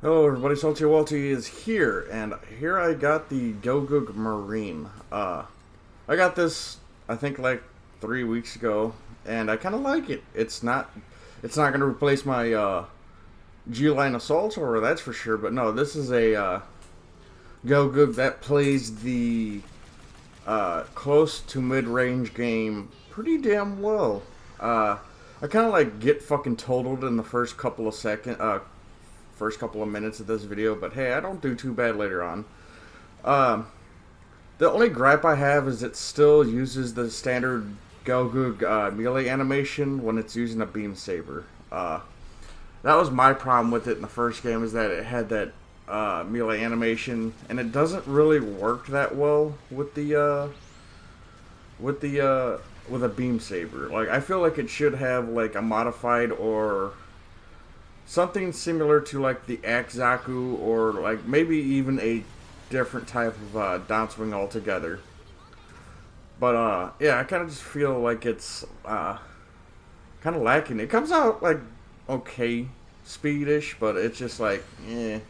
Hello everybody, Salty Walty is here, and here I got the Gelgoog Marine. I got this, I think like 3 weeks ago, and I kind of like it. It's not going to replace my G-Line Assault, or that's for sure, but no, this is a Gelgoog that plays the close to mid-range game pretty damn well. I kind of like get fucking totaled in the first couple of minutes of this video, but hey, I don't do too bad later on. Um, the only gripe I have is it still uses the standard Gelgoog melee animation when it's using a beam saber. That was my problem with it in the first game, is that it had that melee animation, and it doesn't really work that well with with a beam saber. Like, I feel like it should have like a modified or something similar to like the Akzaku, or like maybe even a different type of downswing altogether. But yeah, I kind of just feel like it's kind of lacking. It comes out like okay speedish, but it's just like me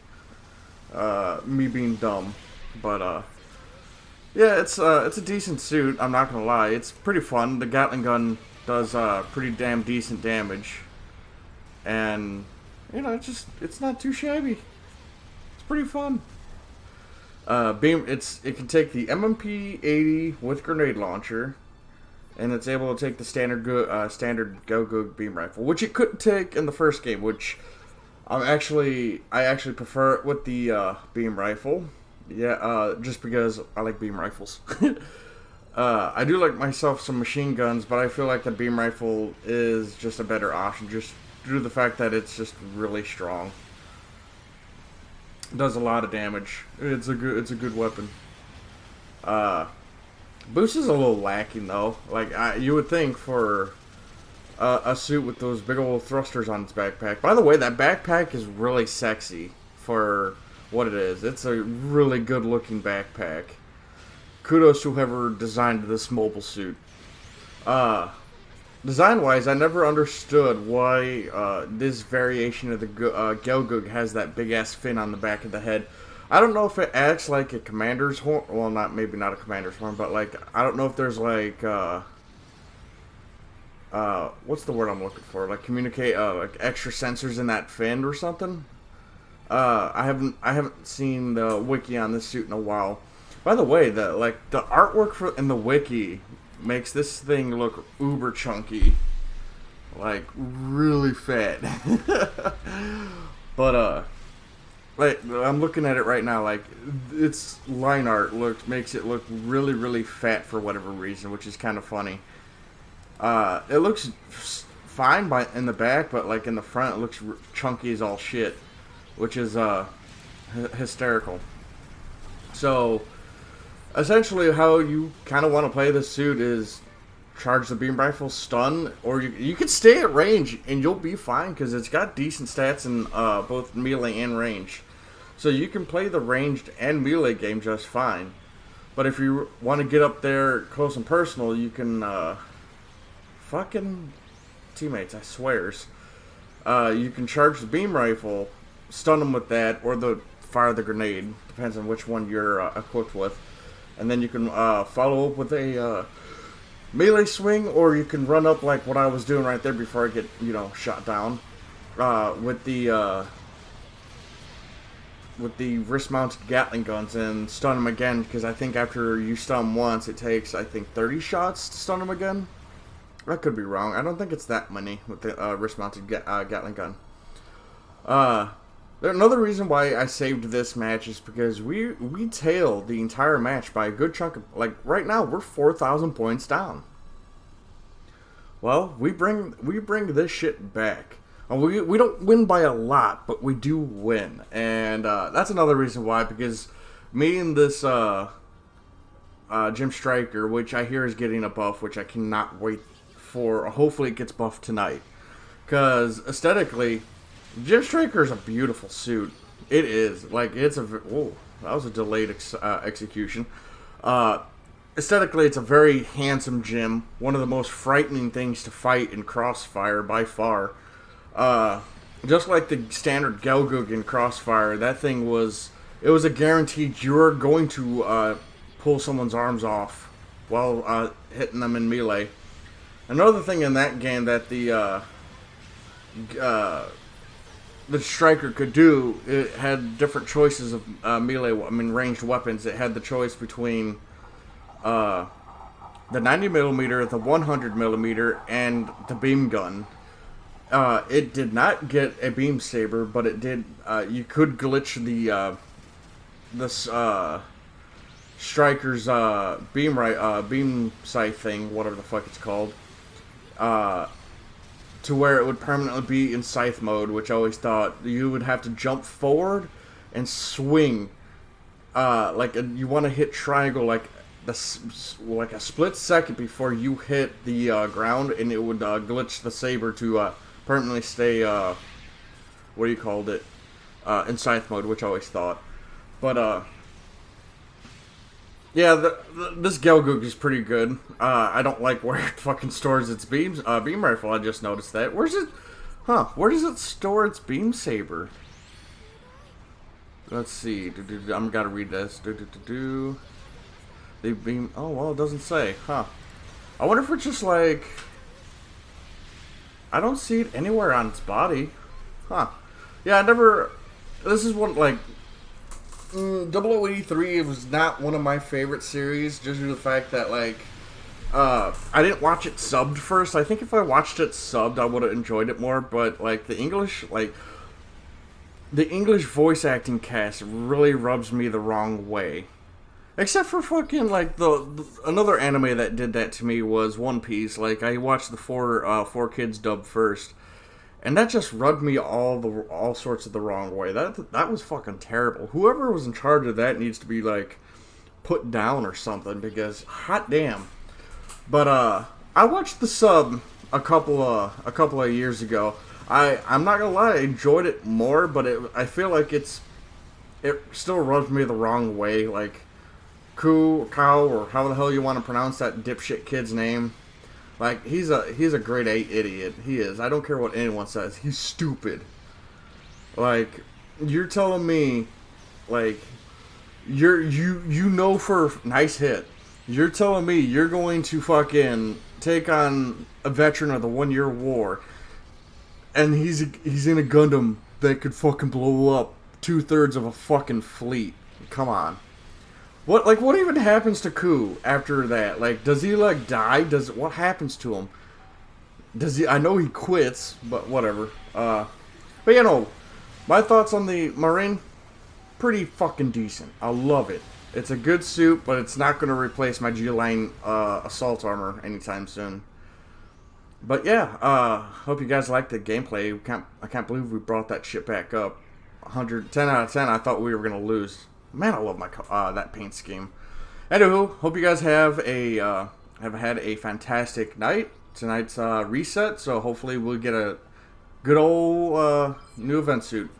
being dumb. But yeah, it's a decent suit. I'm not gonna lie, it's pretty fun. The Gatling gun does pretty damn decent damage, and it's not too shabby. It's pretty fun. It can take the MMP 80 with grenade launcher, and it's able to take the standard Gelgoog beam rifle, which it couldn't take in the first game. Which I actually prefer it with the beam rifle. Yeah, just because I like beam rifles. I do like myself some machine guns, but I feel like the beam rifle is just a better option, just due to the fact that it's just really strong. It does a lot of damage. It's a good weapon. Boost is a little lacking though. Like, you would think for a suit with those big old thrusters on its backpack. By the way, that backpack is really sexy for what it is. It's a really good looking backpack. Kudos to whoever designed this mobile suit. Design-wise, I never understood why this variation of the Gelgoog has that big-ass fin on the back of the head. I don't know if it acts like a commander's horn. Well, maybe not a commander's horn, but like, I don't know if there's like what's the word I'm looking for? Like like extra sensors in that fin or something. I haven't seen the wiki on this suit in a while. By the way, the artwork in the wiki makes this thing look uber chunky, like really fat. But like, I'm looking at it right now, like its line art makes it look really fat for whatever reason, which is kind of funny. It looks fine in the back, but like in the front, it looks chunky as all shit, which is hysterical. So essentially, how you kind of want to play this suit is charge the beam rifle, stun, or you can stay at range and you'll be fine because it's got decent stats in both melee and range. So you can play the ranged and melee game just fine. But if you want to get up there close and personal, you can fucking teammates, I swears. You can charge the beam rifle, stun them with that, or fire the grenade. Depends on which one you're equipped with. And then you can follow up with a melee swing, or you can run up like what I was doing right there before I get, shot down, with the wrist-mounted Gatling guns and stun them again, because I think after you stun them once, it takes, I think, 30 shots to stun them again. I could be wrong. I don't think it's that many with the wrist-mounted Gatling gun. Another reason why I saved this match is because we tailed the entire match by a good chunk of, like, right now we're 4,000 points down. Well, we bring this shit back. We don't win by a lot, but we do win, and that's another reason why, because me and this Jim Striker, which I hear is getting a buff, which I cannot wait for. Hopefully it gets buffed tonight, because aesthetically, Jim Striker is a beautiful suit. It is. Like, it's a... Whoa, that was a delayed execution. Aesthetically, it's a very handsome Jim. One of the most frightening things to fight in Crossfire, by far. just like the standard Gelgoog in Crossfire, that thing was, it was a guaranteed you're going to pull someone's arms off while hitting them in melee. Another thing in that game that the striker could do, it had different choices of ranged weapons. It had the choice between the 90 millimeter, the 100 millimeter, and the beam gun. It did not get a beam saber, but it did. You could glitch the striker's beam sight thing, whatever the fuck it's called, to where it would permanently be in scythe mode, which I always thought you would have to jump forward and swing. You want to hit triangle like a split second before you hit the ground, and it would glitch the saber to permanently stay, in scythe mode, which I always thought. But, yeah, this Gelgoog is pretty good. I don't like where it fucking stores its beam rifle. I just noticed that. Where does it store its beam saber? Let's see. I'm gotta read this. The beam. Oh well, it doesn't say. Huh. I wonder if it's just like. I don't see it anywhere on its body. Huh. Yeah, I never. This is one like. 0083 was not one of my favorite series, just due to the fact that, like, I didn't watch it subbed first. I think if I watched it subbed, I would have enjoyed it more, but, like, the English voice acting cast really rubs me the wrong way. Except for fucking, like, another anime that did that to me was One Piece. Like, I watched the four kids dub first. And that just rubbed me all sorts of the wrong way. That was fucking terrible. Whoever was in charge of that needs to be like put down or something, because hot damn. But I watched the sub a couple of years ago. I'm not gonna lie, I enjoyed it more, but I feel like it still rubs me the wrong way. Like Cow, or how the hell you want to pronounce that dipshit kid's name. Like, he's a grade 8 idiot. He is. I don't care what anyone says. He's stupid. Like, you're telling me, like, you know for nice hit. You're telling me you're going to fucking take on a veteran of the 1 year war, and he's in a Gundam that could fucking blow up 2/3 of a fucking fleet. Come on. What even happens to Ku after that? Like, does he, like, die? What happens to him? I know he quits, but whatever. But, you know, my thoughts on the Marine, pretty fucking decent. I love it. It's a good suit, but it's not going to replace my G-Line assault armor anytime soon. But, yeah, hope you guys liked the gameplay. I can't believe we brought that shit back up. 10 out of 10, I thought we were going to lose. Man, I love my that paint scheme. Anywho, hope you guys have had a fantastic night. Tonight's reset, so hopefully we'll get a good old new event suit.